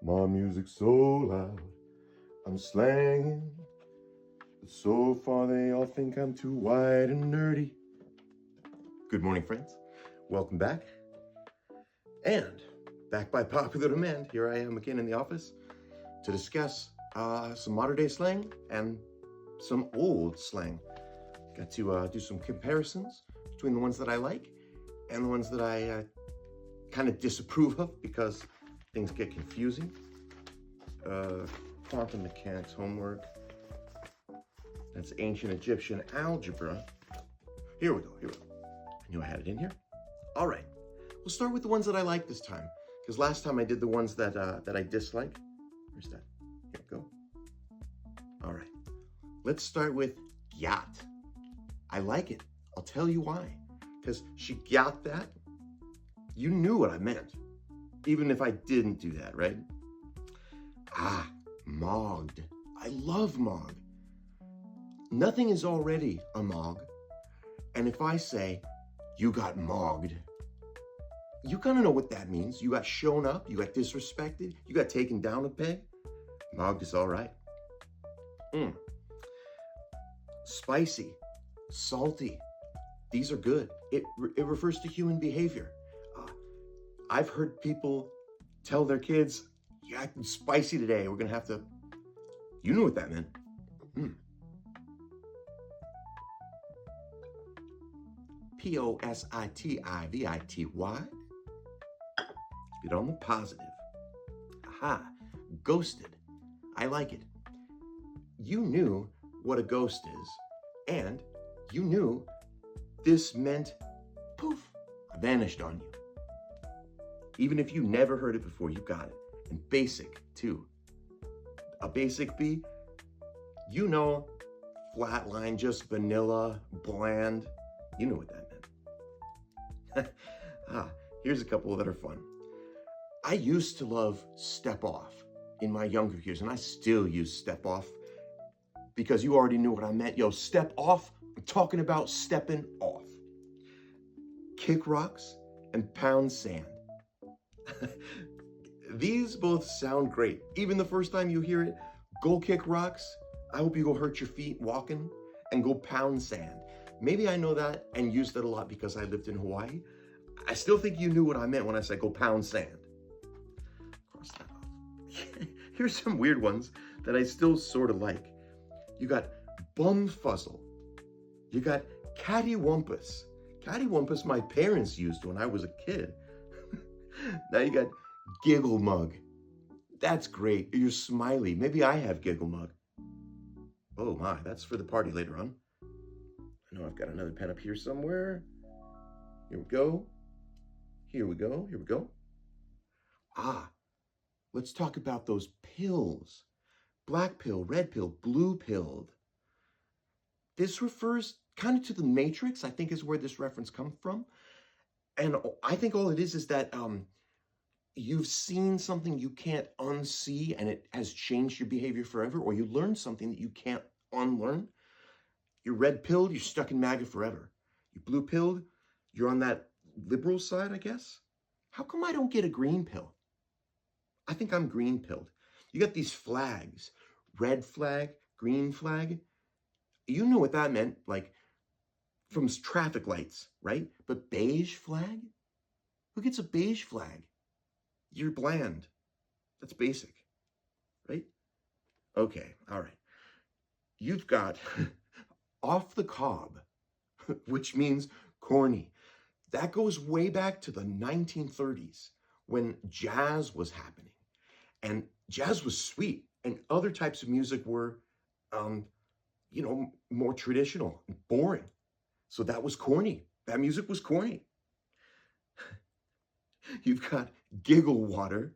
My music's so loud, I'm slanging. But so far they all think I'm too wide and nerdy. Good morning, friends. Welcome back. And back by popular demand, here I am again in the office to discuss some modern day slang and some old slang. Got to do some comparisons between the ones that I like and the ones that I kind of disapprove of because things get confusing. Quantum mechanics homework. That's ancient Egyptian algebra. Here we go. I knew I had it in here. All right, we'll start with the ones that I like this time, because last time I did the ones that I dislike. Where's that? Here we go. All right, let's start with yacht. I like it. I'll tell you why. Because she got that. You knew what I meant, even if I didn't do that, right? Mogged. I love mog. Nothing is already a mog. And if I say, you got mogged, you kind of know what that means. You got shown up, you got disrespected, you got taken down a peg. Mogged is all right. Spicy, salty. These are good. It refers to human behavior. I've heard people tell their kids, you're acting spicy today. We're going to have to, you knew what that meant. Positivity. Get on the positive. Aha, ghosted. I like it. You knew what a ghost is, and you knew this meant poof, vanished on you. Even if you never heard it before, you got it. And basic, too. A basic B, you know, flatline, just vanilla, bland. You know what that meant. Here's a couple that are fun. I used to love step off in my younger years, and I still use step off because you already knew what I meant. Yo, step off, I'm talking about stepping off. Kick rocks and pound sand. These both sound great. Even the first time you hear it, go kick rocks. I hope you go hurt your feet walking, and go pound sand. Maybe I know that and used it a lot because I lived in Hawaii. I still think you knew what I meant when I said go pound sand. Cross that off. Here's some weird ones that I still sort of like. You got bumfuzzle. You got cattywampus. Cattywampus my parents used when I was a kid. Now you got giggle mug. That's great. You're smiley. Maybe I have giggle mug. Oh my, that's for the party later on. I know I've got another pen up here somewhere. Here we go. Here we go. Here we go. Let's talk about those pills. Black pill, red pill, blue pilled. This refers kind of to the Matrix, I think is where this reference comes from. And I think all it is that you've seen something you can't unsee and it has changed your behavior forever, or you learned something that you can't unlearn. You're red pilled, you're stuck in MAGA forever. You blue pilled, you're on that liberal side, I guess. How come I don't get a green pill? I think I'm green pilled. You got these flags, red flag, green flag. You know what that meant, like from traffic lights, right? But beige flag? Who gets a beige flag? You're bland. That's basic, right? Okay, all right. You've got off the cob, which means corny. That goes way back to the 1930s when jazz was happening. And jazz was sweet, and other types of music were, more traditional and boring. So that was corny. That music was corny. You've got giggle water,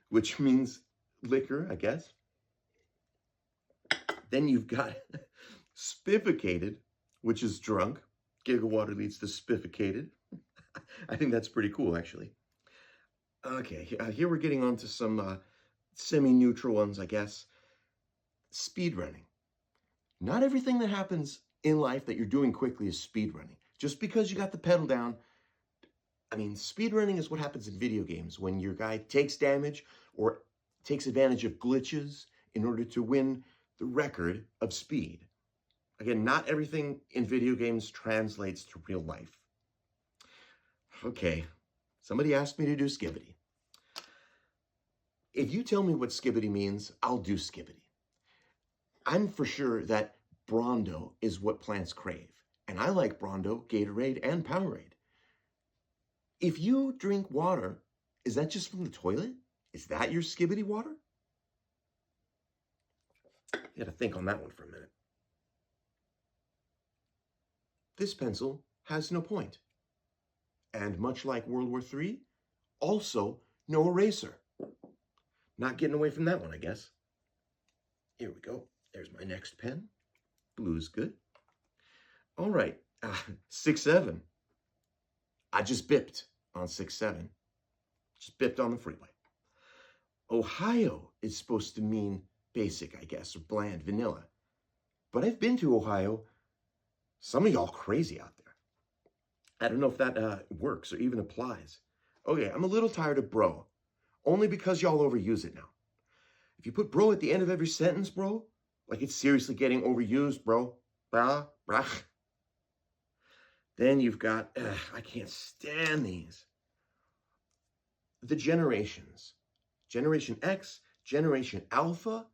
which means liquor, I guess. Then you've got spifficated, which is drunk. Giggle water leads to spifficated. I think that's pretty cool, actually. Okay, here we're getting on to some semi-neutral ones, I guess. Speed running. Not everything that happens in life that you're doing quickly is speed running. Just because you got the pedal down, I mean, speed running is what happens in video games when your guy takes damage or takes advantage of glitches in order to win the record of speed. Again, not everything in video games translates to real life. Okay, somebody asked me to do skibbity. If you tell me what skibbity means, I'll do skibbity. I'm for sure that Brawndo is what plants crave, and I like Brawndo, Gatorade, and Powerade. If you drink water, is that just from the toilet? Is that your skibbity water? You gotta think on that one for a minute. This pencil has no point. And much like World War III, also no eraser. Not getting away from that one, I guess. Here we go. There's my next pen. Blue's good. All right, 6-7. I just bipped on 6-7. Just bipped on the freeway. Ohio is supposed to mean basic, I guess, or bland, vanilla. But I've been to Ohio. Some of y'all crazy out there. I don't know if that works or even applies. Okay, I'm a little tired of bro. Only because y'all overuse it now. If you put bro at the end of every sentence, bro, like it's seriously getting overused, bro. Brah, brah. Then you've got, I can't stand these. The generations. Generation X, Generation Alpha.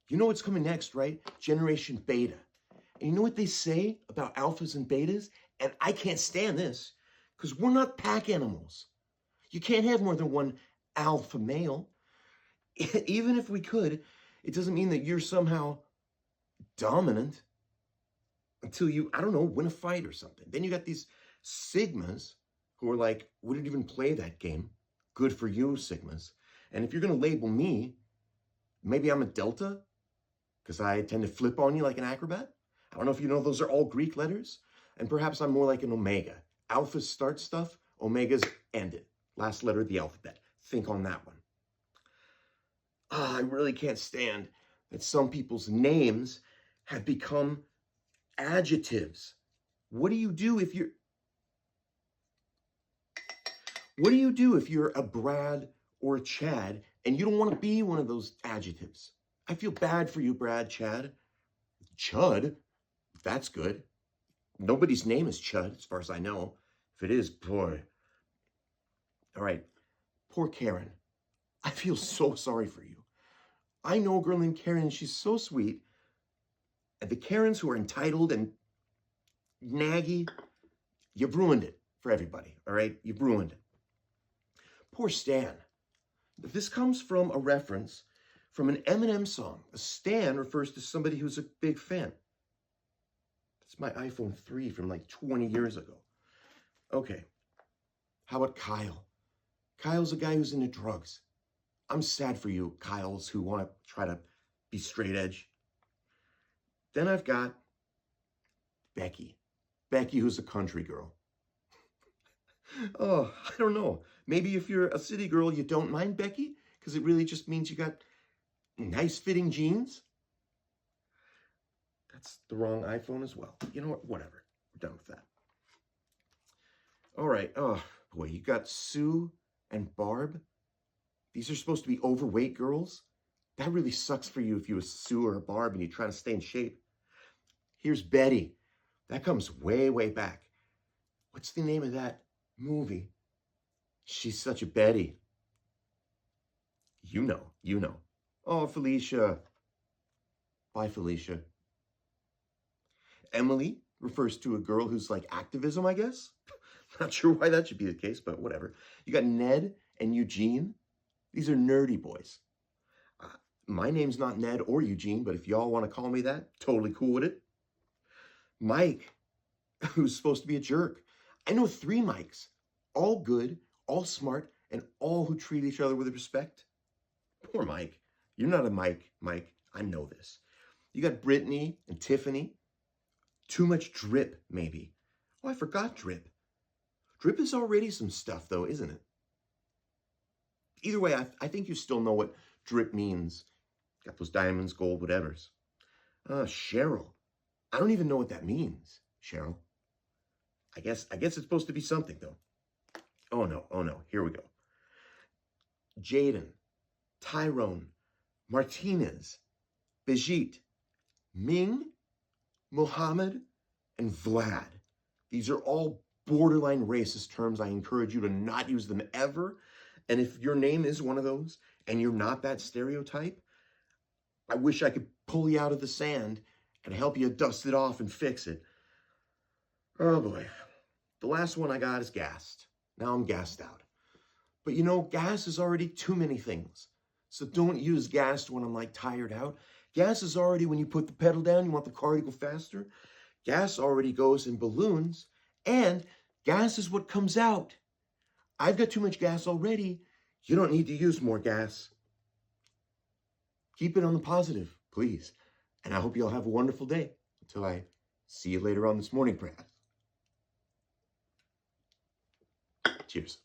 You know what's coming next, right? Generation Beta. And you know what they say about alphas and betas? And I can't stand this, because we're not pack animals. You can't have more than one alpha male. Even if we could, it doesn't mean that you're somehow dominant until you, I don't know, win a fight or something. Then you got these sigmas who are like, wouldn't even play that game. Good for you, sigmas. And if you're going to label me, maybe I'm a delta, because I tend to flip on you like an acrobat. I don't know if you know those are all Greek letters. And perhaps I'm more like an omega. Alphas start stuff, omegas end it. Last letter of the alphabet. Think on that one. I really can't stand that some people's names have become adjectives. What do you do if you're a Brad or a Chad and you don't want to be one of those adjectives? I feel bad for you, Brad, Chad. Chud, that's good. Nobody's name is Chud, as far as I know. If it is, boy. All right, poor Karen. I feel so sorry for you. I know a girl named Karen, and she's so sweet. And the Karens who are entitled and naggy, you've ruined it for everybody, all right? You've ruined it. Poor Stan. This comes from a reference from an Eminem song. A Stan refers to somebody who's a big fan. It's my iPhone 3 from like 20 years ago. Okay, how about Kyle? Kyle's a guy who's into drugs. I'm sad for you, Kyles, who want to try to be straight edge. Then I've got Becky. Becky, who's a country girl. Oh, I don't know. Maybe if you're a city girl, you don't mind Becky, because it really just means you got nice fitting jeans. That's the wrong iPhone as well. You know what? Whatever. We're done with that. All right. Oh, boy. You got Sue and Barb. These are supposed to be overweight girls. That really sucks for you if you were Sue or a Barb and you're trying to stay in shape. Here's Betty. That comes way, way back. What's the name of that movie? She's such a Betty. You know. Oh, Felicia. Bye, Felicia. Emily refers to a girl who's like activism, I guess. Not sure why that should be the case, but whatever. You got Ned and Eugene. These are nerdy boys. My name's not Ned or Eugene, but if y'all want to call me that, totally cool with it. Mike, who's supposed to be a jerk. I know 3 Mikes. All good, all smart, and all who treat each other with respect. Poor Mike. You're not a Mike, Mike. I know this. You got Brittany and Tiffany. Too much drip, maybe. Oh, I forgot drip. Drip is already some stuff, though, isn't it? Either way, I think you still know what drip means. Got those diamonds, gold, whatevers. Cheryl. I don't even know what that means, Cheryl. I guess it's supposed to be something, though. Oh, no. Here we go. Jaden. Tyrone, Martinez, Bijit, Ming, Muhammad, and Vlad. These are all borderline racist terms. I encourage you to not use them ever. And if your name is one of those and you're not that stereotype, I wish I could pull you out of the sand and help you dust it off and fix it. Oh boy. The last one I got is gassed. Now I'm gassed out. But you know, gas is already too many things. So don't use gassed when I'm like tired out. Gas is already when you put the pedal down, you want the car to go faster. Gas already goes in balloons, and gas is what comes out. I've got too much gas already. You don't need to use more gas. Keep it on the positive, please. And I hope you all have a wonderful day until I see you later on this morning, perhaps. Cheers.